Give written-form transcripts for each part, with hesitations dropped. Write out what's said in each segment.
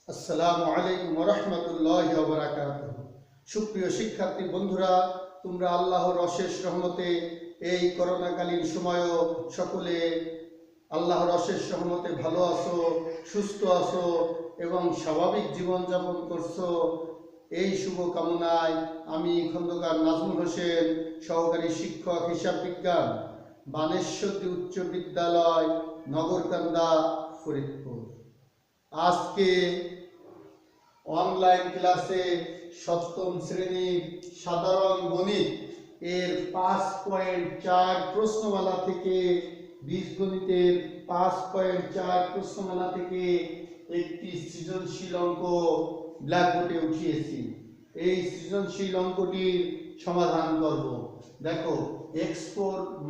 আসসালামু আলাইকুম ওয়া রাহমাতুল্লাহি ওয়া বারাকাতুহু। সুপ্রিয় শিক্ষার্থী বন্ধুরা, তোমরা আল্লাহর অশেষ রহমতে এই করোনাকালীন সময়ও সকলে আল্লাহর অশেষ রহমতে ভালো আছো, সুস্থ আছো এবং স্বাভাবিক জীবনযাপন করছো। এই শুভ কামনায় আমি খন্দকার নাজমুল হোসেন, সহকারী শিক্ষক হিসাব বিজ্ঞান, বানেশ্বরী উচ্চ বিদ্যালয়, নগরকান্দা, ফরিদপুর। আজকে অনলাইন ক্লাসে সপ্তম শ্রেণীর সাধারণ গণিত এর 5.4 প্রশ্নমালা থেকে বীজগণিতের 5.4 প্রশ্নমালা থেকে একটি সৃজনশীল অঙ্ক ব্ল্যাকবোর্ডে উঠিয়েছি। এই সৃজনশীল অঙ্কটির সমাধান করব। দেখো, x4 -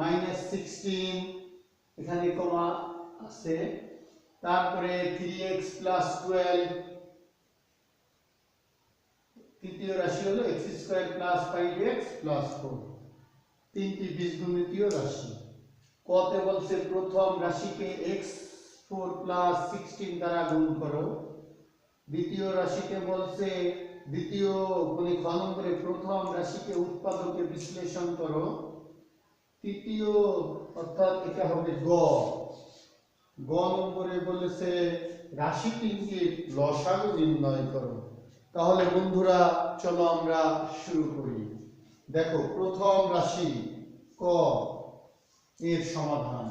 16 এখানে কমা আছে, তারপরে 3x + 12, তৃতীয় রাশি হলো x² + 5x + 4, তিনটি বীজগণিতীয় রাশি। কতে বলছে প্রথম রাশিকে x4 + 16 দ্বারা গুণ করো। দ্বিতীয় রাশিকে বলছে দ্বিতীয় মানে খ নম্বরে প্রথম রাশিকে উৎপাদকে বিশ্লেষণ করো। তৃতীয় অর্থাৎ এটা হবে গ নম্বরে বলেছে রাশি তিনটির লসাগু নির্ণয় করো। তাহলে বন্ধুরা চলো আমরা শুরু করি। দেখো, প্রথম রাশি ক এর সমাধান।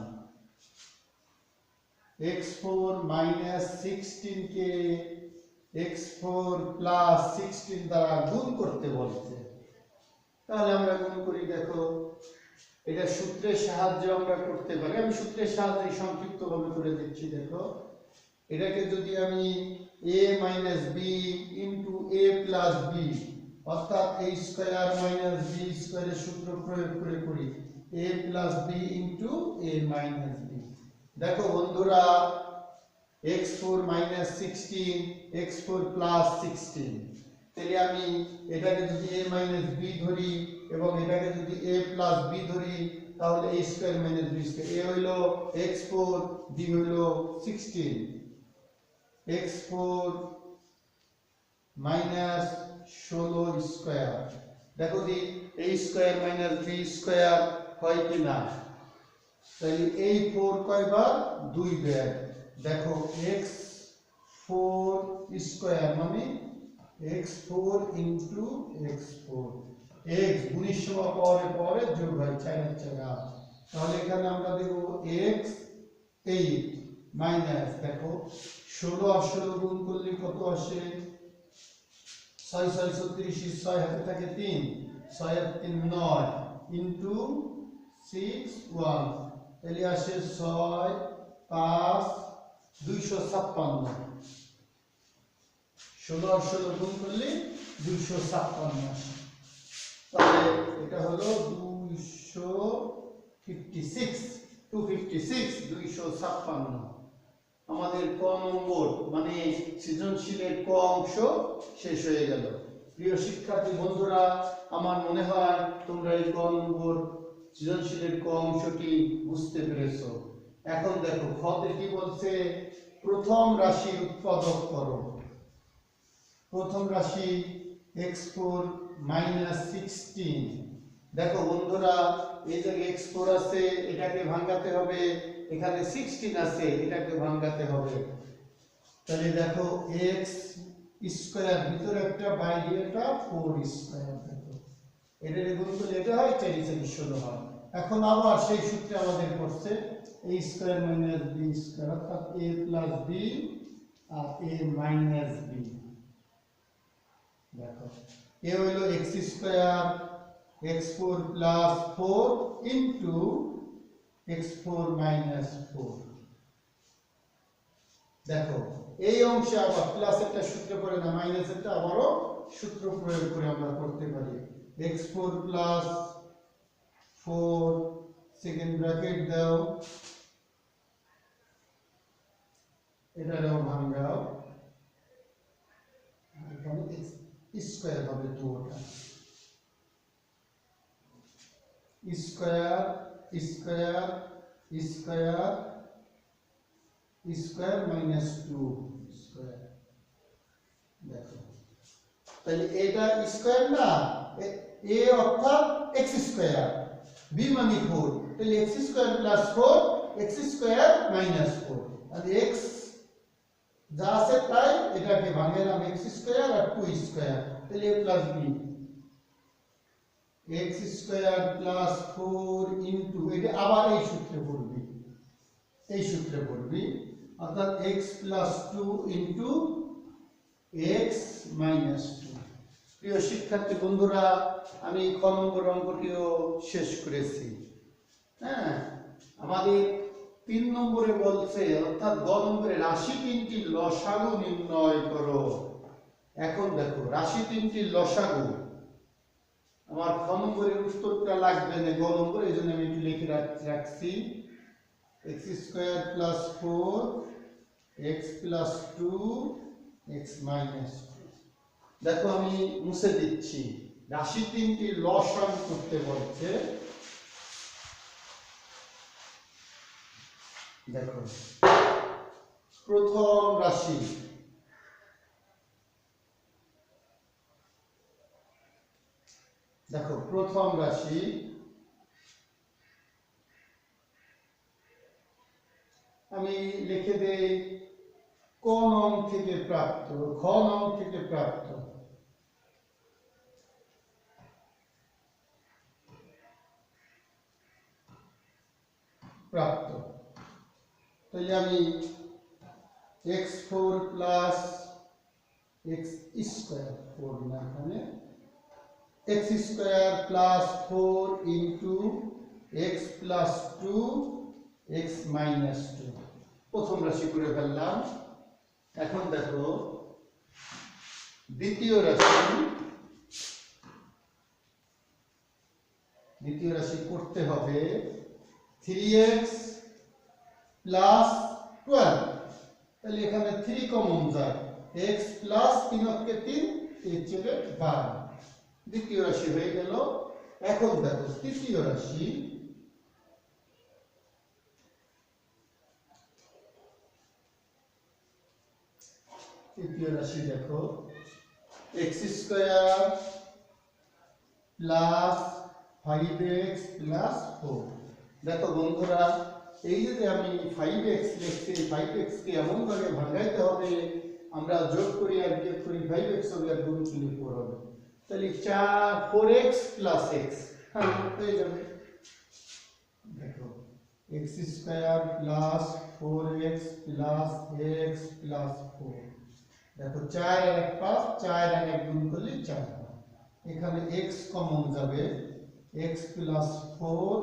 x4 - 16 কে x4 + 16 দ্বারা গুণ করতে বলছে। তাহলে আমরা গুণ করি। দেখো, এটা সূত্রের সাহায্যে আমরা করতে পারি। আমি সূত্রের সাহায্যে সংক্ষিপ্তভাবে করে দিচ্ছি। দেখো, এটাকে যদি আমি a - b * a + b অর্থাৎ a² - b² এর সূত্র প্রয়োগ করে করি, a + b * a - b। দেখো বন্ধুরা, x4 - 16 x4 + 16, তাহলে আমি এটাকে যদি a - b ধরি এবং এটাকে যদি a + b ধরি, তাহলে a² - b², a হইলো x4, b হইলো 16। x4 - 16²। দেখো দি a² - b² হয় কিনা। তাহলে এই 4 কয়বার? 2 বার। দেখো, x4² মানে x4 * x4, x গুণের সময় পরে যোগ হয়, 4 × 4 = 8। তাহলে এখানে আমরা দেব x8 মাইনাস, দেখো 16 আর 16 গুণ করলে কত আসে? 6 × 6 = 36, 6 হাতে থাকে 3, 6 আর 3 9 ইনটু 6 1, তাহলে আসে 6 5 256। 16 আর 16 গুণ করলে 256 আসে। তাহলে এটা হলো 256 আমাদের ক নম্বর মানে সৃজনশীলের ক অংশ শেষ হয়ে গেল। প্রিয় শিক্ষার্থী বন্ধুরা, আমার মনে হয় তোমরা এই ক নম্বর সৃজনশীলের ক অংশটি বুঝতে পেরেছো। এখন দেখো, খতে কি বলছে? প্রথম রাশির উৎপাদক করো। প্রথম রাশি x4 - 16। দেখো বন্ধুরা, এই যে x4 আছে, এটাকে ভাঙাতে হবে, এখানে 16 আছে, এটাকে ভাঙাতে হবে। তাহলে দেখো, x² ভিতরে একটা, বাইরে একটা 4²। দেখো, এটার গুণ করলে এটা হয় 4 × 16 হয়। এখন আবার সেই সূত্রে আমাদের করছে a² - b² অর্থাৎ a + b R a - b। দেখো, এ হইলো x² x4 + 4 ইনটু x4 - 4। দেখো, এই অংশে আবার প্লাসেরটা সূত্র করে না, মাইনাসেরটা আবারও সূত্র প্রয়োগ করে আমরা করতে পারি। x4 + 4 সেকেন্ড ব্র্যাকেট দাও, এটাও ভাঙাও, এখানে স্কয়ার হবে 2, ওটা square square square square -2 square. দেখো তাহলে এটা স্কয়ার না, এ অর্থাৎ এক্স স্কয়ার, বি মানে 4, তাহলে x square plus 4 x square minus 4, আর এক্স যা আছে তাই এটাকে ভাঙলাম এক্স স্কয়ার আর 2 স্কয়ার, তাহলে a plus B, x square plus 4 into, এটা আবার এই সূত্রে পড়বি, এই সূত্রে পড়বি, অর্থাৎ x plus 2 into x minus 2। প্রিয় শিক্ষার্থী বন্ধুরা, আমি খ নম্বর অঙ্কটিও শেষ করেছি। হ্যাঁ, আমাদের 3 নম্বরে বলছে, অর্থাৎ গ নম্বরে রাশি তিনটির লসাগু নির্ণয় করো। এখন দেখো রাশি তিনটির লসাগু, আমার খ নম্বরের উত্তরটা লাগবে না, গ নম্বর, এই জন্য আমি একটু লিখে রাখছি, x square plus 4 x plus 2 x minus 2। দেখো আমি মুছে দিচ্ছি, রাশি তিনটির লসাগু করতে বলছে। দেখো প্রথম রাশি, দেখো প্রথম রাশি আমি লিখে দেই ক নং থেকে প্রাপ্ত, খ নং থেকে প্রাপ্ত, প্রাপ্ত, তাহলে আমি x4 প্লাস x স্কয়ার, 4 না এখানে, x square plus 4 into x plus 2 x minus 2, প্রথম রাশি করে ফেললাম। এখন দেখো দ্বিতীয় রাশি, দ্বিতীয় রাশি করতে হবে 3x প্লাস 12, তাহলে এখানে 3 কমন যায়, x প্লাস 3 কে 3, 3 চলে 12, দ্বিতীয় রাশি হয়ে গেল। এখন দেখো তৃতীয় রাশি, তৃতীয় রাশি দেখো x square plus 5x plus 4। দেখো বন্ধুরা, এই যে আমি 5x লিখছি, 5x কে এমন ভাবে ভাঙাইতে হবে আমরা যোগ করি আর বিয়োগ করি, 5x হবে আর গুণ করলে 4 হবে, তাহলে 4x প্লাস x, হ্যাঁ হয়ে যাবে। দেখো x square plus 4x plus x plus 4, দেখো 4 আর 1 5, 4 আর 1 গুণ করলে 4, এখানে x কমন যাবে, x প্লাস 4,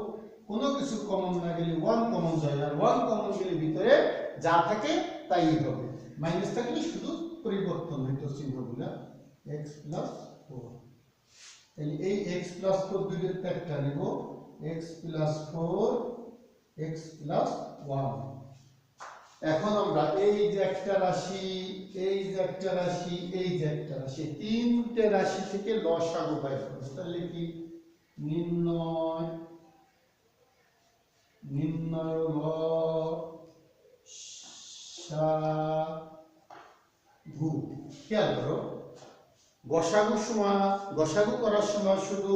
কোনো কিছু কমন না গেলে 1 কমন যায়, আর 1 কমন গেলে ভিতরে যা থাকে তাই হবে, মাইনাস থাকলে শুধু পরিবর্তন হইতো চিহ্নগুলো, x প্লাস 4, তাহলে এই x প্লাস 4 দুইয়ের একটা নিব, x প্লাস 4 x প্লাস 1। এখন আমরা এই যে একটা রাশি, এই যে একটা রাশি, এই যে একটা রাশি, তিনটে রাশি থেকে লসাগু পাই করব, তাহলে কি নির্ণয়, নির্ণয় লসাগু। খেয়াল করো, গসাগুর সময়, গসাগু করার সময় শুধু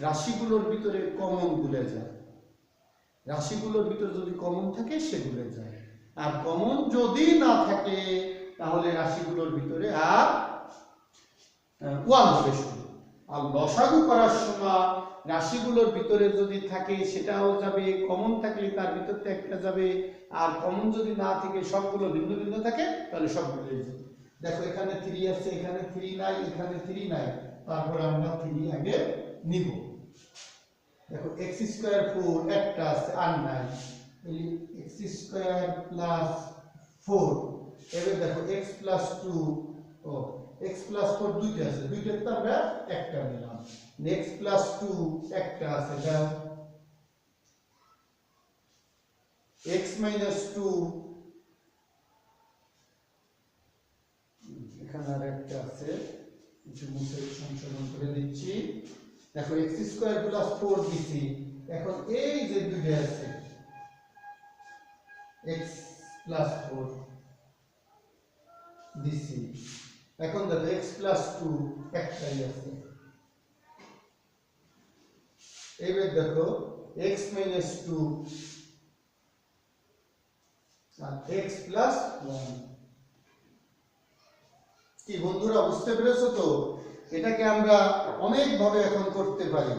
রাশিগুলোর ভিতরে কমন গুলে যায়, রাশিগুলোর ভিতরে যদি কমন থাকে সেগুলো যায়, আর কমন যদি না থাকে তাহলে রাশিগুলোর ভিতরে আর 1 হবে শুধু। আর লসাগু করার সময় রাশিগুলোর ভিতরে যদি থাকে সেটাও যাবে, কমন থাকলে তার ভিতরতে একটা যাবে, আর কমন যদি না থাকে সবগুলো ভিন্ন ভিন্ন থাকে তাহলে সবগুলো যাবে। দেখো এখানে 3 আছে, এখানে 3 নাই, এখানে 3 নাই, তারপর আমরা 3 আগে নিব। দেখো x স্কয়ার 4 একটা আছে আর নাই, তাহলে x স্কয়ার প্লাস 4, এবার দেখো x প্লাস 2, ও x প্লাস 4 দুইটা আছে, দুইটার তো আমরা একটা নিলাম, x প্লাস 2 একটা আছে, দাও x মাইনাস 2, এখানে আর একটা আছে, একটু মুছে সংশোধন করে দিচ্ছি। দেখো x স্কয়ার প্লাস 4 দিছি, এখন এই যে দুইটা আছে x প্লাস 4 দিছি, এখন দেখো x প্লাস 2 একটাই আছে। এবার দেখো x মাইনাস 2 আর x প্লাস 1। কি বন্ধুরা বুঝতে পেরেছো তো? এটাকে আমরা অনেক ভাবে এখন করতে পারি।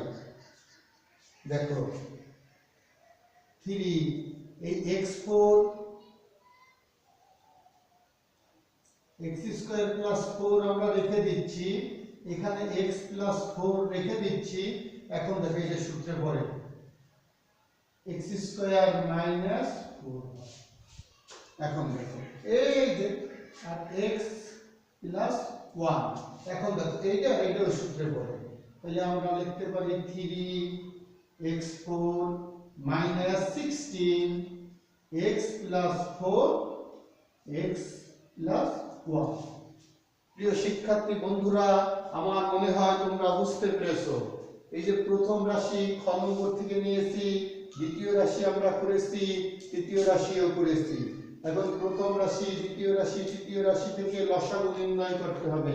দেখো 3 এই x4 x স্কয়ার প্লাস 4 আমরা রেখে দিচ্ছি, এখানে x প্লাস 4 রেখে দিচ্ছি। এখন দেখো এটা সূত্রে পড়ে x স্কয়ার মাইনাস 4। এখন দেখো এই যে আর x প্লাস 1। এখন দেখো এইটাও সূত্রে পড়ে, তাহলে আমরা লিখতে পারি 3x4 minus 16 x plus 4 x plus 1। প্রিয় শিক্ষার্থী বন্ধুরা, আমার মনে হয় তোমরা বুঝতে পেরেছো। এই যে প্রথম রাশি খ নম্বর থেকে নিয়েছি, দ্বিতীয় রাশি আমরা করেছি, তৃতীয় রাশিও করেছি। এখন প্রথম রাশি, দ্বিতীয় রাশি, তৃতীয় রাশি থেকে লসাগু নির্ণয় করতে হবে।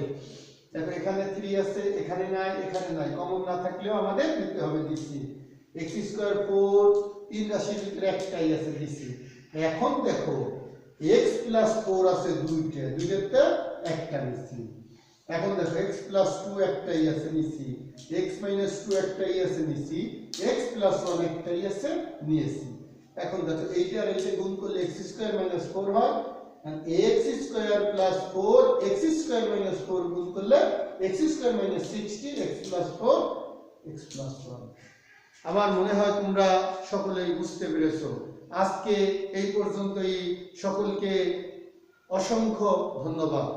দেখো এখানে 3 আছে, এখানে নাই, এখানে নাই, কমন না থাকলেও আমাদের দিতে হবে দিচ্ছি। x স্কয়ার 4 তিন রাশির ভিতরে একটাই আছে দিচ্ছি। এখন দেখো x প্লাস 4 আছে দুইটাতে একটা নিচ্ছি। এখন দেখো x প্লাস 2 একটাই আছে নিচ্ছি, x মাইনাস 2 একটাই আছে নিচ্ছি, x প্লাস 1 একটাই আছে নিয়েছি। এখন দেখো এইটা আর এইটা গুণ করলে x স্কয়ার মাইনাস 4 হয়, আর x square plus 4 x square minus 4 গুণ করলে x square minus 60 x plus 4 x plus 1। আমার মনে হয় তোমরা সকলেই বুঝতে পেরেছো। আজকে এই পর্যন্তই, সকলকে অসংখ্য ধন্যবাদ।